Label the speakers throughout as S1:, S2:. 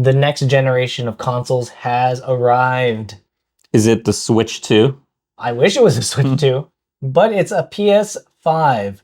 S1: The next generation of consoles has arrived.
S2: Is it the Switch 2?
S1: I wish it was a Switch 2, but it's a PS5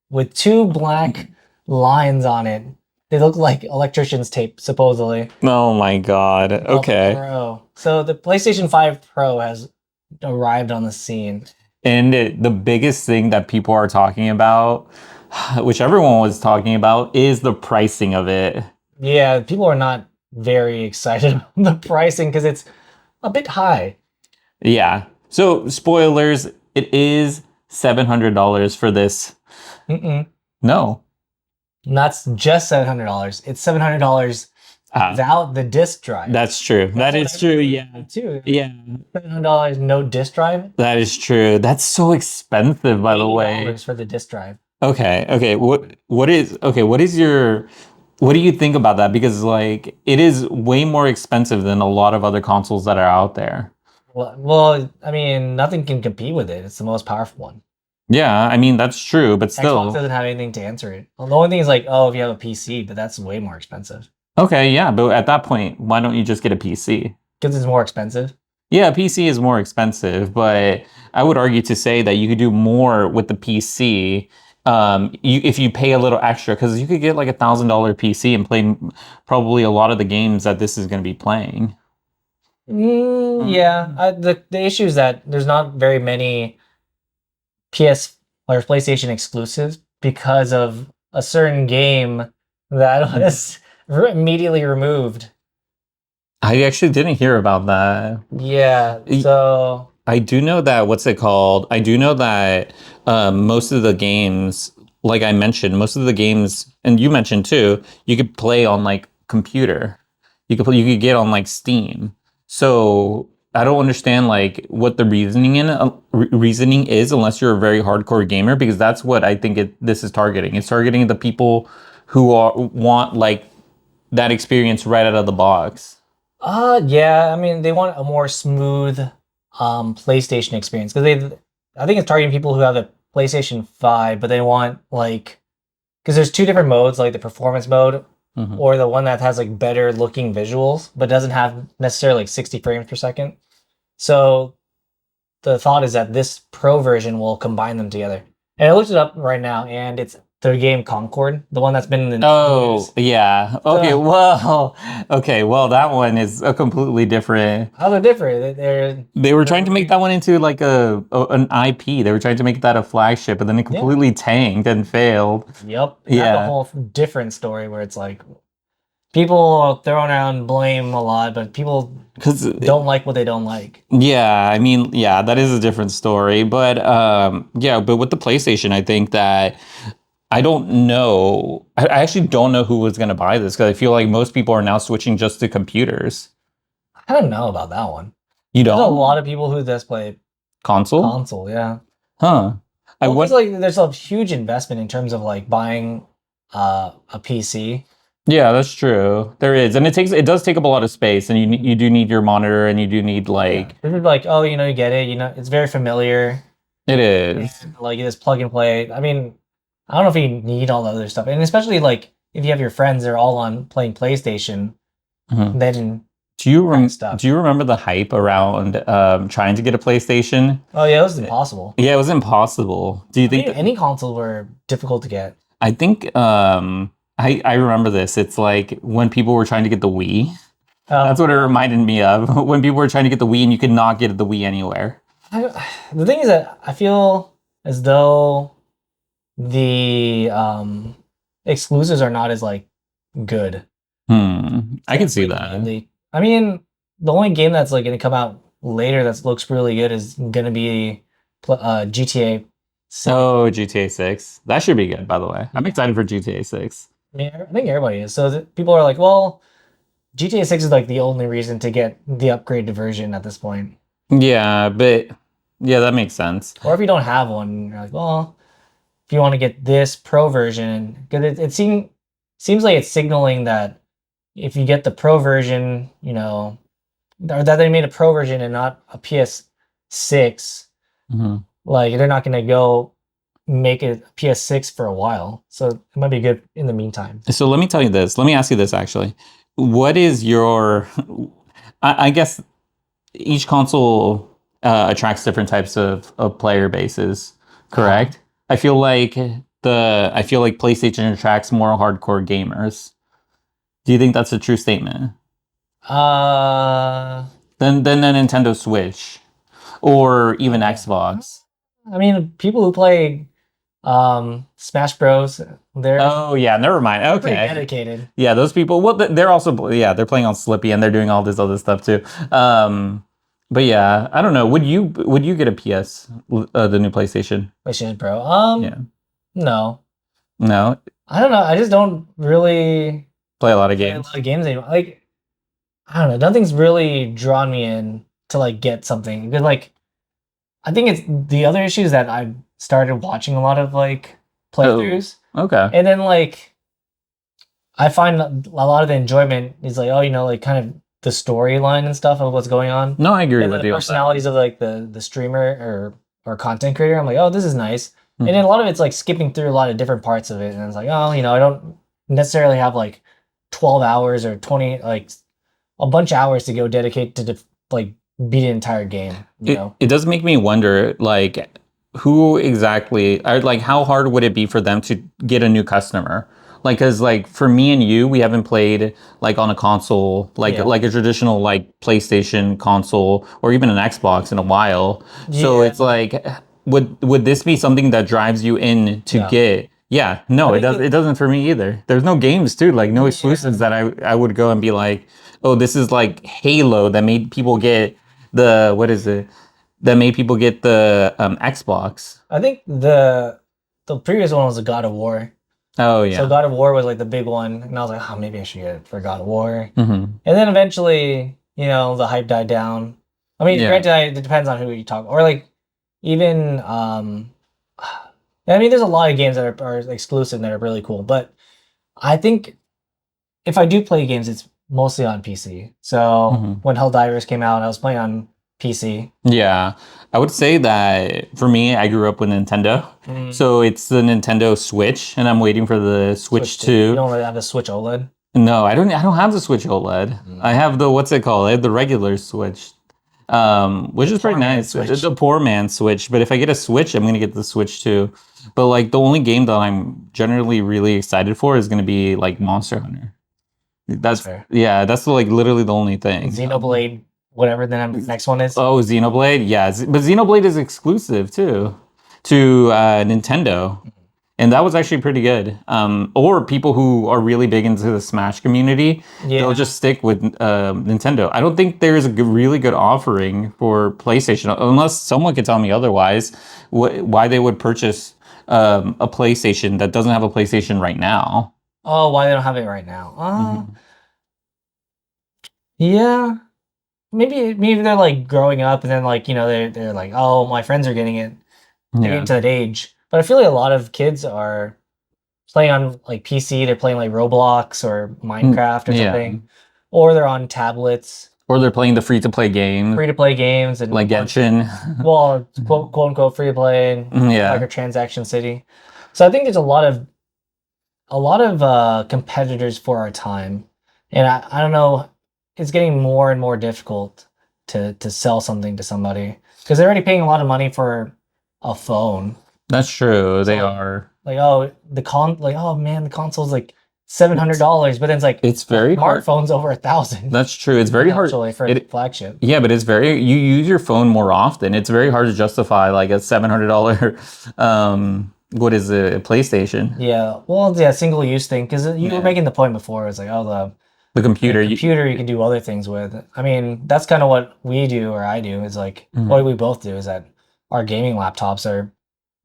S1: with two black lines on it. They look like electrician's tape, supposedly.
S2: Oh my god. Okay.
S1: Pro. So the PlayStation 5 Pro has arrived on the scene.
S2: And the biggest thing that people are talking about, which everyone was talking about, is the pricing of it.
S1: Yeah, people are not very excited about the pricing because it's a bit high.
S2: Yeah. So, spoilers, it is $700 for this. No.
S1: That's just $700. It's $700 without the disc drive.
S2: That's true. That is true. Yeah.
S1: Too.
S2: Yeah.
S1: $700 no disc drive.
S2: That is true. That's so expensive, by the way.
S1: For the disc drive.
S2: Okay. Okay. What do you think about that? Because like it is way more expensive than a lot of other consoles that are out there.
S1: Well, I mean, nothing can compete with it. It's the most powerful one.
S2: Yeah, I mean that's true, but still,
S1: Xbox doesn't have anything to answer it. Well, the only thing is like, oh, if you have a PC, but that's way more expensive.
S2: Okay, yeah, but at that point, why don't you just get a PC?
S1: Because it's more expensive.
S2: Yeah, a PC is more expensive, but I would argue to say that you could do more with the PC if you pay a little extra, because you could get like $1,000 PC and play probably a lot of the games that this is going to be playing.
S1: Yeah, the issue is that there's not very many PS or PlayStation exclusives because of a certain game that was immediately removed.
S2: I actually didn't hear about that.
S1: Yeah, so
S2: I do know that, what's it called? I do know that most of the games, like I mentioned, most of the games, and you mentioned too, you could play on like computer. You could get on like Steam. So I don't understand like what the reasoning is unless you're a very hardcore gamer, because that's what I think this is targeting. It's targeting the people who want like that experience right out of the box.
S1: Yeah, I mean they want a more smooth PlayStation experience because I think it's targeting people who have the PlayStation 5, but they want like, because there's two different modes, like the performance mode or the one that has like better looking visuals but doesn't have necessarily like 60 frames per second. So the thought is that this Pro version will combine them together. And I looked it up right now, and it's the game Concord, the one that's been in the news.
S2: Yeah. Okay, well, that one is a completely different.
S1: How they're different?
S2: They were trying to make that one into like an IP. They were trying to make that a flagship, but then it completely tanked and failed.
S1: Yep. Yeah. A whole different story where it's like people throwing around blame a lot, but people don't like what they don't like.
S2: Yeah, I mean, yeah, that is a different story. But but with the PlayStation, I think that I don't know. I actually don't know who was going to buy this, because I feel like most people are now switching just to computers.
S1: I don't know about that one.
S2: You don't?
S1: There's a lot of people who just play
S2: console,
S1: yeah.
S2: Huh.
S1: There's a huge investment in terms of like buying a PC.
S2: Yeah, that's true. There is, and it does take up a lot of space, and you do need your monitor, and you do need like.
S1: This is like, oh, you get it. It's very familiar.
S2: It is.
S1: And, like, you just plug and play. I mean, I don't know if you need all the other stuff, and especially like if you have your friends, they're all on playing PlayStation. Then
S2: do you remember the hype around trying to get a PlayStation?
S1: Oh yeah, it was impossible.
S2: Yeah, it was impossible. Do you think
S1: any console were difficult to get?
S2: I think I remember this. It's like when people were trying to get the Wii. That's what it reminded me of. When people were trying to get the Wii and you could not get the Wii anywhere.
S1: The thing is that I feel as though the exclusives are not as like good.
S2: I can see that.
S1: I mean, the only game that's like going to come out later that looks really good is going to be GTA 6.
S2: Oh, GTA 6. That should be good, by the way. I'm excited for GTA 6.
S1: I mean, I think everybody is. So people are like, well, GTA 6 is like the only reason to get the upgraded version at this point.
S2: Yeah, but yeah, that makes sense.
S1: Or if you don't have one, you're like, well, if you want to get this Pro version, because it seems like it's signaling that if you get the Pro version, or that they made a Pro version and not a PS6, like they're not going to go make a PS6 for a while. So it might be good in the meantime.
S2: So let me tell you this. Let me ask you this, actually. what is your? I guess each console attracts different types of player bases. Correct. I feel like PlayStation attracts more hardcore gamers. Do you think that's a true statement?
S1: Uh,
S2: Than the Nintendo Switch or even Xbox.
S1: I mean, people who play Smash Bros, they're
S2: Oh yeah, never mind.
S1: pretty
S2: Okay.
S1: dedicated.
S2: Yeah, those people. Well, they're also they're playing on Slippy and they're doing all this other stuff too. But yeah, I don't know. Would you get a PS, the new PlayStation?
S1: PlayStation Pro.
S2: Yeah.
S1: No,
S2: No,
S1: I don't know. I just don't really
S2: play a lot of
S1: play a
S2: games.
S1: lot of games anymore. Like, I don't know. Nothing's really drawn me in to like get something. Because like, I think it's the other issue is that I started watching a lot of like playthroughs,
S2: Okay.
S1: and then like I find a lot of the enjoyment is like, oh, like kind of the storyline and stuff of what's going on.
S2: No, I agree
S1: And
S2: with
S1: the
S2: you.
S1: personalities of like the streamer or content creator. I'm like, oh, this is nice.
S2: Mhm.
S1: And then a lot of it's like skipping through a lot of different parts of it, and it's like, oh, I don't necessarily have like 12 hours or 20 like a bunch of hours to go dedicate to like beat an entire game.
S2: It does make me wonder, like, who exactly, or like, how hard would it be for them to get a new customer? Like, cause like for me and you, we haven't played like on a console, like
S1: Yeah.
S2: like a traditional like PlayStation console or even an Xbox in a while. So
S1: Yeah.
S2: it's like, would this be something that drives you in to
S1: No.
S2: get? Yeah, no,
S1: I
S2: it
S1: think
S2: does. It doesn't for me either. There's no games too, like no
S1: Yeah.
S2: exclusives that I would go and be like, oh, this is like Halo that made people get the what is it? That made people get the Xbox.
S1: I think the previous one was a God of War.
S2: Oh yeah.
S1: So God of War was like the big one, and I was like, oh, maybe I should get it for God of War.
S2: hmm
S1: And then eventually, the hype died down. I mean,
S2: Yeah.
S1: granted, it depends on who you talk, or like even I mean, there's a lot of games that are exclusive that are really cool, but I think if I do play games, it's mostly on PC. So
S2: Mhm.
S1: when Helldivers came out, I was playing on PC.
S2: Yeah, I would say that for me, I grew up with Nintendo, so it's the Nintendo Switch, and I'm waiting for the Switch
S1: You
S2: 2.
S1: don't really have the Switch OLED.
S2: No, I don't. I don't have the Switch OLED.
S1: Mm.
S2: I have the what's it called? I have the regular Switch, which is pretty
S1: poor man
S2: nice.
S1: Switch.
S2: It's a poor man Switch, but if I get a Switch, I'm gonna get the Switch 2. But like the only game that I'm generally really excited for is gonna be like Monster Hunter. That's
S1: fair.
S2: yeah, that's like literally the only thing.
S1: Xenoblade, whatever the next one is.
S2: Oh, Xenoblade, yeah, but Xenoblade is exclusive too to Nintendo, and that was actually pretty good. Or people who are really big into the Smash community,
S1: Yeah.
S2: they'll just stick with Nintendo. I don't think there's a really good offering for PlayStation, unless someone could tell me otherwise. Why they would purchase a PlayStation that doesn't have a PlayStation right now?
S1: Oh, why they don't have it right now?
S2: Mhm.
S1: Yeah. Maybe they're like growing up and then like, they're like, oh, my friends are getting it. They're
S2: Yeah.
S1: getting to that age. But I feel like a lot of kids are playing on like PC, they're playing like Roblox or Minecraft or
S2: yeah.
S1: something. Or they're on tablets,
S2: Or they're playing the free-to-play game,
S1: free to play games and
S2: like Genshin.
S1: well, quote unquote free to play and
S2: Yeah.
S1: microtransaction city. So I think there's a lot of competitors for our time. And I don't know, it's getting more and more difficult to sell something to somebody because they're already paying a lot of money for a phone.
S2: That's true. They
S1: So-
S2: are.
S1: Like, oh, oh man, the console's like $700, but then it's like
S2: It's very hard.
S1: smartphone's over 1,000.
S2: That's true. It's very hard.
S1: Actually, for
S2: It-
S1: flagship.
S2: Yeah, but it's very. You use your phone more often. It's very hard to justify like a $700. What is it? A PlayStation?
S1: Yeah, well, yeah, single use thing because you
S2: Yeah.
S1: were making the point before. It's like, oh,
S2: The computer.
S1: the computer you can do other things with. I mean, that's kind of what we do or I do. Is like
S2: Mhm.
S1: what we both do is that our gaming laptops are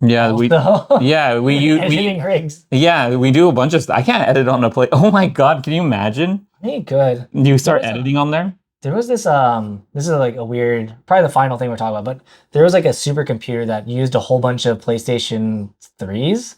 S2: Yeah, we.
S1: also
S2: Yeah, we use.
S1: editing rigs.
S2: Yeah, we do a bunch of stuff. I can't edit on a play. Oh my god! Can you imagine?
S1: Hey, good.
S2: You start
S1: There was a-
S2: editing on there.
S1: There was this this is like a weird, probably the final thing we're talking about, but there was like a supercomputer that used a whole bunch of PlayStation 3s.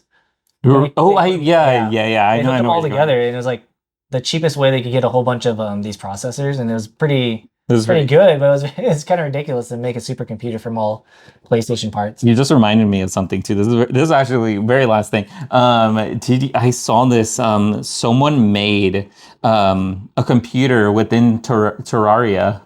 S1: They-
S2: Oh,
S1: they-
S2: yeah.
S1: They
S2: I
S1: hooked
S2: know. I
S1: them
S2: know
S1: all
S2: what you're
S1: together, and it was like the cheapest way they could get a whole bunch of these processors, and it was pretty
S2: This is
S1: pretty good, but it's kind of ridiculous to make a supercomputer from all PlayStation parts.
S2: You just reminded me of something too. This is actually very last thing. I saw this. Someone made a computer within Terraria.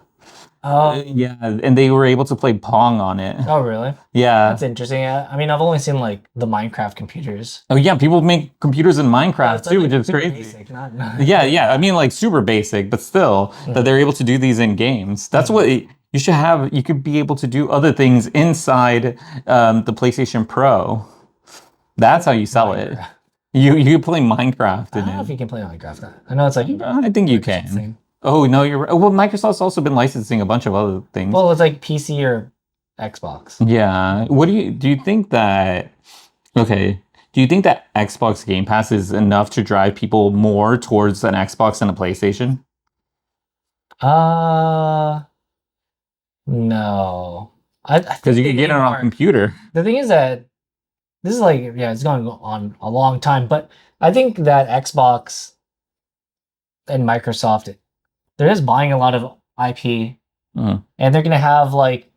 S1: Oh,
S2: Yeah, and they were able to play Pong on it.
S1: oh, really?
S2: Yeah.
S1: That's interesting. I mean, I've only seen like the Minecraft computers.
S2: Oh yeah, people make computers in Minecraft
S1: It's
S2: too,
S1: like
S2: which is
S1: super
S2: crazy.
S1: basic, not
S2: Yeah, yeah. I mean, like super basic, but still that they're able to do these in games. That's what you should have. You could be able to do other things inside the PlayStation Pro. That's how you sell it.
S1: Minecraft.
S2: You could play Minecraft
S1: I
S2: in
S1: don't know if
S2: it.
S1: you can play Minecraft. I know it's like
S2: I think you can.
S1: licensing.
S2: Oh no, you're right. Well, Microsoft's also been licensing a bunch of other things.
S1: Well, it's like PC or Xbox.
S2: Yeah. What do you think that? Okay. Do you think that Xbox Game Pass is enough to drive people more towards an Xbox and a PlayStation?
S1: Uh no. I
S2: Because
S1: think
S2: you
S1: they
S2: can get
S1: need
S2: it on
S1: more.
S2: a computer.
S1: The thing is that this is like, yeah, it's going on a long time, but I think that Xbox and Microsoft, they're just buying a lot of IP,
S2: Mhm.
S1: and they're gonna have like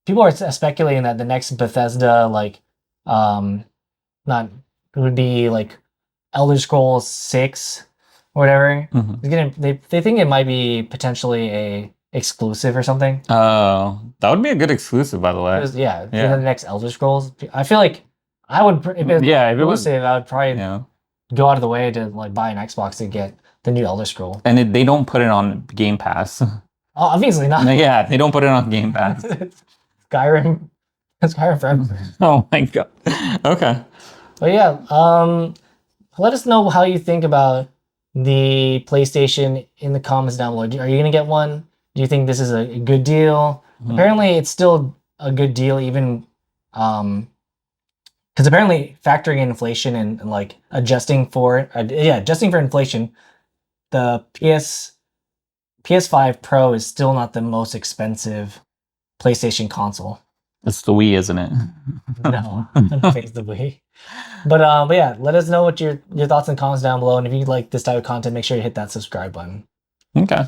S1: people are speculating that the next Bethesda, like, not it would be like Elder Scrolls 6 or whatever.
S2: Mhm.
S1: It's gonna they think it might be potentially a exclusive or something.
S2: Oh, that would be a good exclusive, by the way.
S1: Yeah, for
S2: Yeah.
S1: the next Elder Scrolls. I feel like I would if it was
S2: Yeah, if it was,
S1: exclusive, I would probably
S2: yeah.
S1: go out of the way to like buy an Xbox to get the new Elder Scroll.
S2: And they don't put it on Game Pass.
S1: Oh, obviously not.
S2: Yeah, they don't put it on Game Pass.
S1: Skyrim, Skyrim forever.
S2: Oh my god. Okay.
S1: But yeah, let us know how you think about the PlayStation in the comments down below. Are you gonna get one? Do you think this is a good deal?
S2: Mhm.
S1: Apparently, it's still a good deal, even because apparently factoring in inflation and like adjusting for adjusting for inflation, the PS5 Pro is still not the most expensive PlayStation console.
S2: It's the Wii, isn't it?
S1: No, I don't think it's the Wii. But yeah, let us know what your thoughts and comments down below. And if you like this type of content, make sure you hit that subscribe button.
S2: Okay.